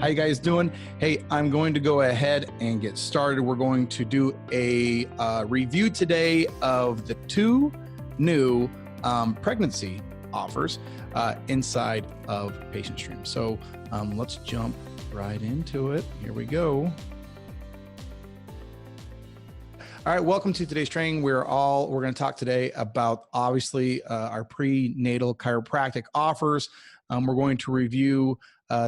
How you guys doing? Hey, I'm going to go ahead and get started. We're going to do a review today of the two new pregnancy offers inside of PatientStream. So let's jump right into it. Here we go. All right, welcome to today's training. We're going to talk today about obviously our prenatal chiropractic offers. We're going to review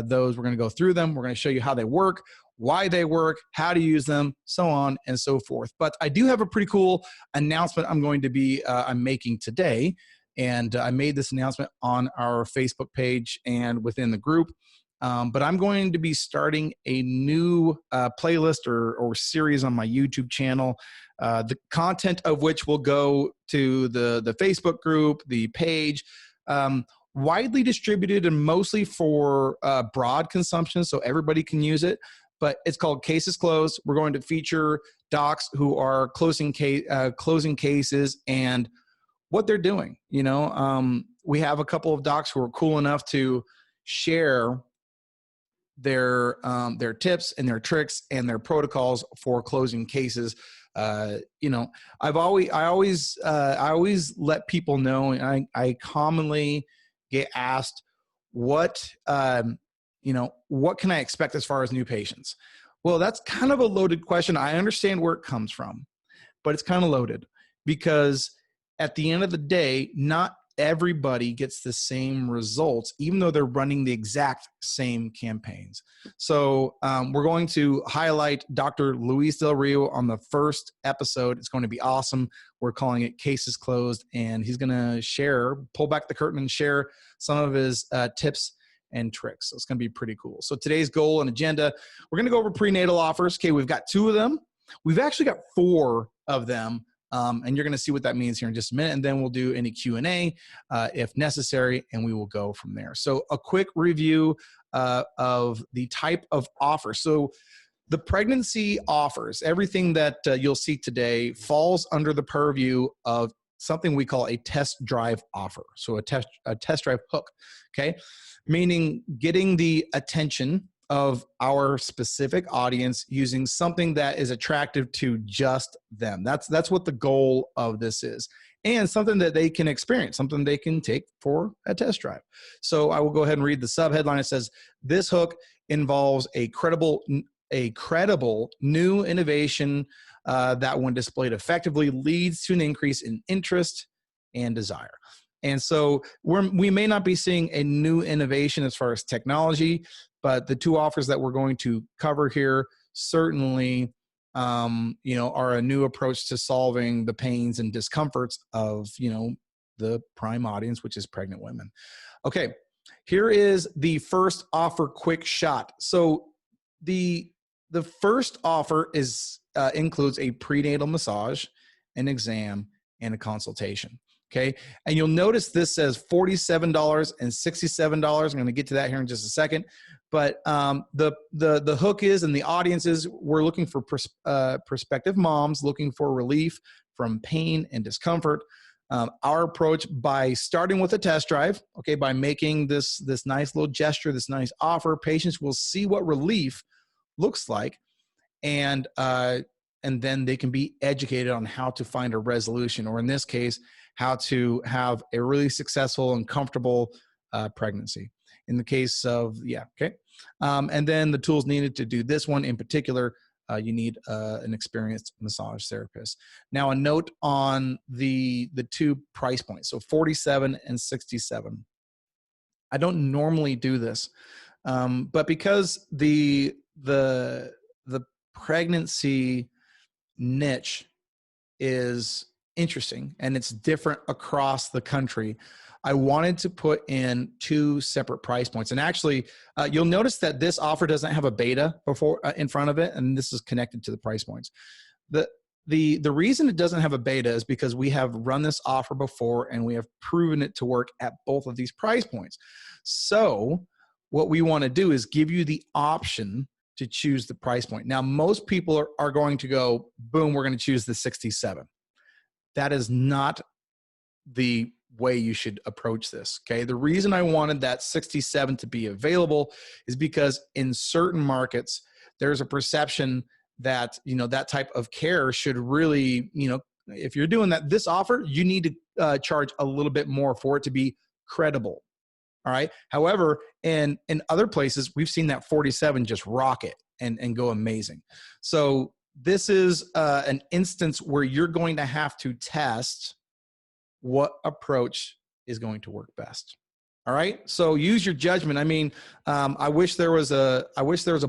those. We're going to go through them. We're going to show you how they work, why they work, how to use them, so on and so forth. But I do have a pretty cool announcement I'm making today. And I made this announcement on our Facebook page and within the group. But I'm going to be starting a new playlist or series on my YouTube channel, the content of which will go to the Facebook group, the page, widely distributed and mostly for broad consumption, so everybody can use it. But it's called Cases Closed. We're going to feature docs who are closing cases and what they're doing. You know, we have a couple of docs who are cool enough to share their tips and their tricks and their protocols for closing cases. You know, I always let people know, and I commonly get asked, what can I expect as far as new patients? Well, that's kind of a loaded question. I understand where it comes from, but it's kind of loaded because at the end of the day, not everybody gets the same results, even though they're running the exact same campaigns. So we're going to highlight Dr. Luis Del Rio on the first episode. It's going to be awesome. We're calling it Cases Closed, and he's going to pull back the curtain and share some of his tips and tricks. So it's going to be pretty cool. So today's goal and agenda, we're going to go over prenatal offers. Okay, we've got 2 of them. We've actually got 4 of them. And you're going to see what that means here in just a minute. And then we'll do any Q&A if necessary, and we will go from there. So a quick review of the type of offer. So the pregnancy offers, everything that you'll see today falls under the purview of something we call a test drive offer. So a test drive hook, okay? Meaning getting the attention of our specific audience using something that is attractive to just them. That's what the goal of this is. And something that they can experience, something they can take for a test drive. So I will go ahead and read the subheadline. It says, this hook involves a credible new innovation that when displayed effectively leads to an increase in interest and desire. And so we may not be seeing a new innovation as far as technology, but the 2 offers that we're going to cover here certainly, are a new approach to solving the pains and discomforts of, the prime audience, which is pregnant women. Okay, here is the first offer, quick shot. So the first offer includes a prenatal massage, an exam, and a consultation. Okay, and you'll notice this says $47 and $67. I'm going to get to that here in just a second. But the hook is, and the audience is, we're looking for prospective moms looking for relief from pain and discomfort. Our approach, by starting with a test drive, okay, by making this nice little gesture, this nice offer, patients will see what relief looks like, and then they can be educated on how to find a resolution, or in this case, how to have a really successful and comfortable pregnancy. In the case of, okay. And then the tools needed to do this one in particular, you need an experienced massage therapist. Now, a note on the 2 price points, so $47 and $67. I don't normally do this, but because the pregnancy niche is interesting and it's different across the country, I wanted to put in 2 separate price points. And actually, you'll notice that this offer doesn't have a beta before in front of it, and this is connected to the price points. The reason it doesn't have a beta is because we have run this offer before and we have proven it to work at both of these price points. So what we want to do is give you the option to choose the price point. Now, most people are going to go, boom, we're going to choose the 67. That is not the way you should approach this. Okay. The reason I wanted that 67 to be available is because in certain markets, there's a perception that, that type of care should really, if you're doing that, this offer, you need to charge a little bit more for it to be credible. All right. However, in other places, we've seen that 47 just rocket and go amazing. So this is an instance where you're going to have to test what approach is going to work best. All right. So use your judgment. I mean, I wish there was a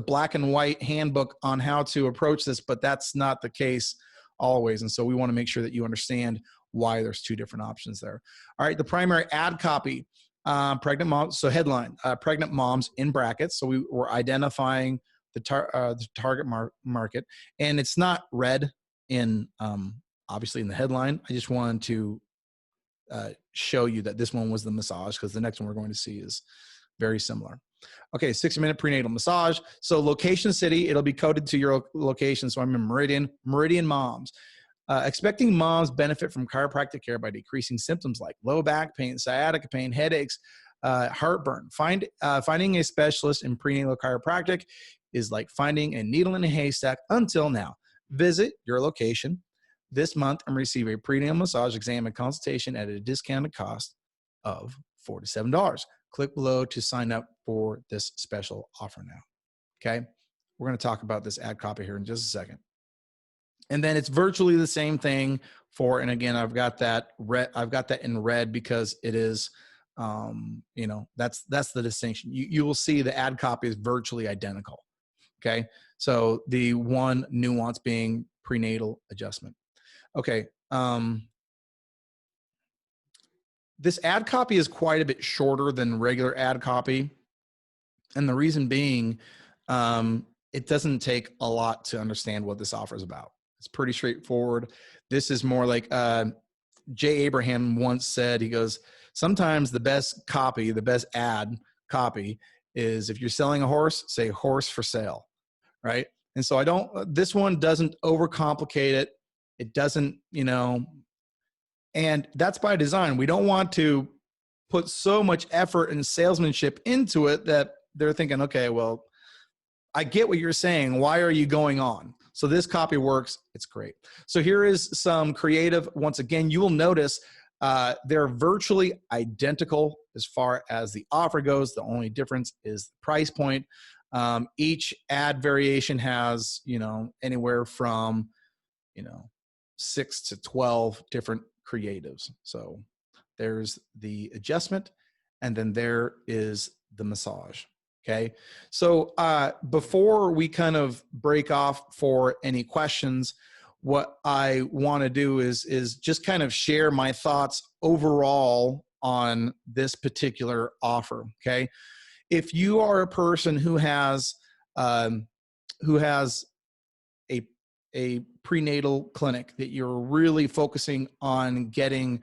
black and white handbook on how to approach this, but that's not the case always. And so we want to make sure that you understand why there's two different options there. All right. The primary ad copy, pregnant moms. So headline, pregnant moms in brackets. So we're identifying the target market, and it's not red in, obviously in the headline. I just wanted to show you that this one was the massage, because the next one we're going to see is very similar. Okay, 60-minute prenatal massage. So location city, it'll be coded to your location. So I'm in Meridian Moms. Expecting moms benefit from chiropractic care by decreasing symptoms like low back pain, sciatica pain, headaches, heartburn. Finding a specialist in prenatal chiropractic is like finding a needle in a haystack until now. Visit your location this month and receive a prenatal massage exam and consultation at a discounted cost of $47. Click below to sign up for this special offer now. Okay, we're going to talk about this ad copy here in just a second. And then it's virtually the same thing for, and again, I've got that in red because it is, that's the distinction. You will see the ad copy is virtually identical. Okay, so the one nuance being prenatal adjustment. Okay, this ad copy is quite a bit shorter than regular ad copy, and the reason being, it doesn't take a lot to understand what this offer is about. It's pretty straightforward. This is more like Jay Abraham once said, he goes, sometimes the best copy, the best ad copy is if you're selling a horse, say horse for sale, right? And so this one doesn't overcomplicate it. It doesn't, and that's by design. We don't want to put so much effort and salesmanship into it that they're thinking, okay, well, I get what you're saying. Why are you going on? So this copy works. It's great. So here is some creative. Once again, you will notice they're virtually identical as far as the offer goes. The only difference is the price point. Each ad variation has, anywhere from, 6 to 12 different creatives. So there's the adjustment, and then there is the massage. Okay. So before we kind of break off for any questions, what I want to do is just kind of share my thoughts overall on this particular offer. Okay. If you are a person who has a prenatal clinic that you're really focusing on getting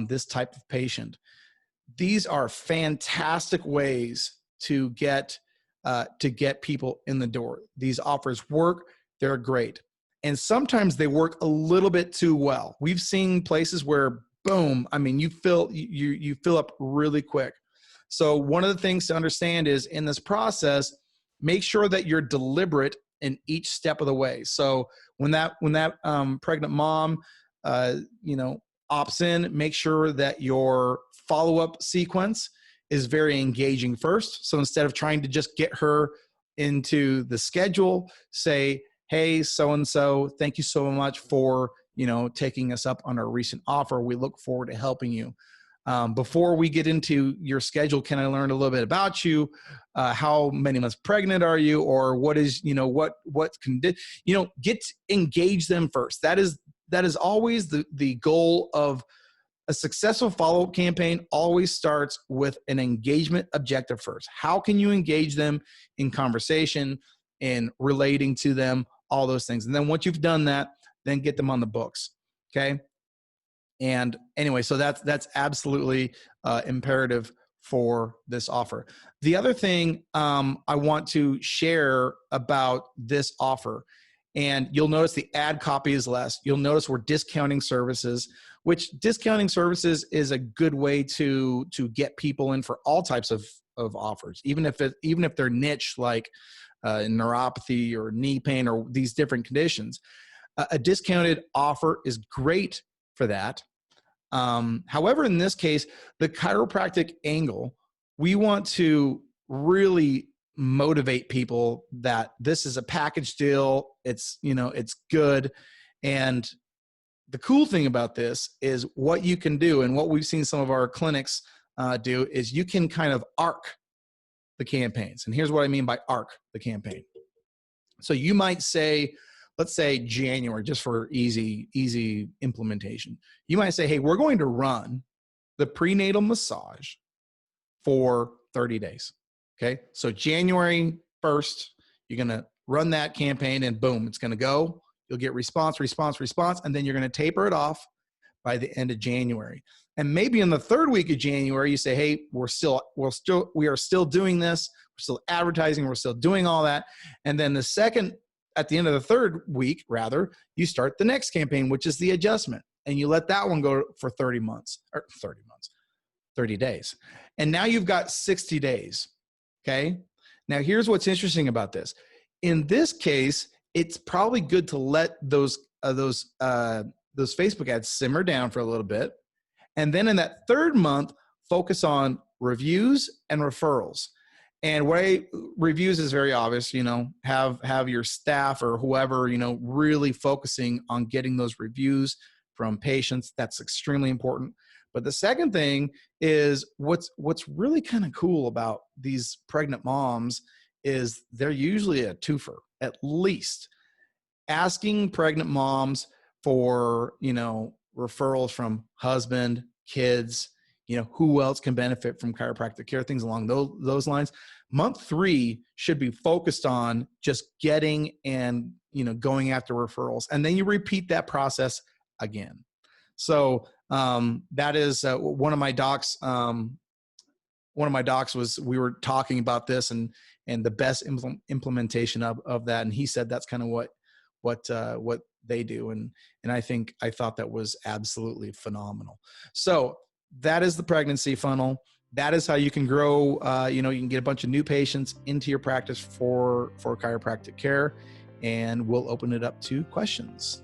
this type of patient, these are fantastic ways to get people in the door. These offers work. They're great. And sometimes they work a little bit too well. We've seen places where, boom, I mean, you fill up really quick. So one of the things to understand is in this process, make sure that you're deliberate in each step of the way. So when that pregnant mom, opts in, make sure that your follow-up sequence is very engaging first. So instead of trying to just get her into the schedule, say, hey, so-and-so, thank you so much for, taking us up on our recent offer. We look forward to helping you. Before we get into your schedule, can I learn a little bit about you? How many months pregnant are you? Or what is, engage them first. That is always the goal of a successful follow-up campaign. Always starts with an engagement objective first. How can you engage them in conversation, in relating to them, all those things. And then once you've done that, then get them on the books. Okay. And anyway, so that's absolutely imperative for this offer. The other thing I want to share about this offer, and you'll notice the ad copy is less. You'll notice we're discounting services. which discounting services is a good way to get people in for all types of offers, even if they're niche, like neuropathy or knee pain or these different conditions. A discounted offer is great for that. However, in this case, the chiropractic angle, we want to really motivate people that this is a package deal. It's, it's good. And the cool thing about this is what you can do, and what we've seen some of our clinics do, is you can kind of arc the campaigns. And here's what I mean by arc the campaign. So you might say, let's say January, just for easy implementation. You might say, hey, we're going to run the prenatal massage for 30 days. Okay. So January 1st, you're going to run that campaign, and boom, it's going to go. You'll get response, and then you're going to taper it off by the end of January. And maybe in the third week of January, you say, hey, we are still doing this. We're still advertising. We're still doing all that. And then at the end of the third week, rather, you start the next campaign, which is the adjustment. And you let that one go for 30 days. And now you've got 60 days. Okay. Now here's what's interesting about this. In this case, it's probably good to let those Facebook ads simmer down for a little bit. And then in that third month, focus on reviews and referrals. And reviews is very obvious, have your staff or whoever, really focusing on getting those reviews from patients. That's extremely important. But the second thing is what's really kind of cool about these pregnant moms is they're usually a twofer, at least. Asking pregnant moms for, referrals from husband, kids, who else can benefit from chiropractic care, things along those lines. Month 3 should be focused on just getting and, going after referrals. And then you repeat that process again. So that is one of my docs. We were talking about this and the best implementation of that. And he said that's kind of what they do. And I thought that was absolutely phenomenal. So that is the pregnancy funnel. That is how you can grow. You can get a bunch of new patients into your practice for chiropractic care, and we'll open it up to questions.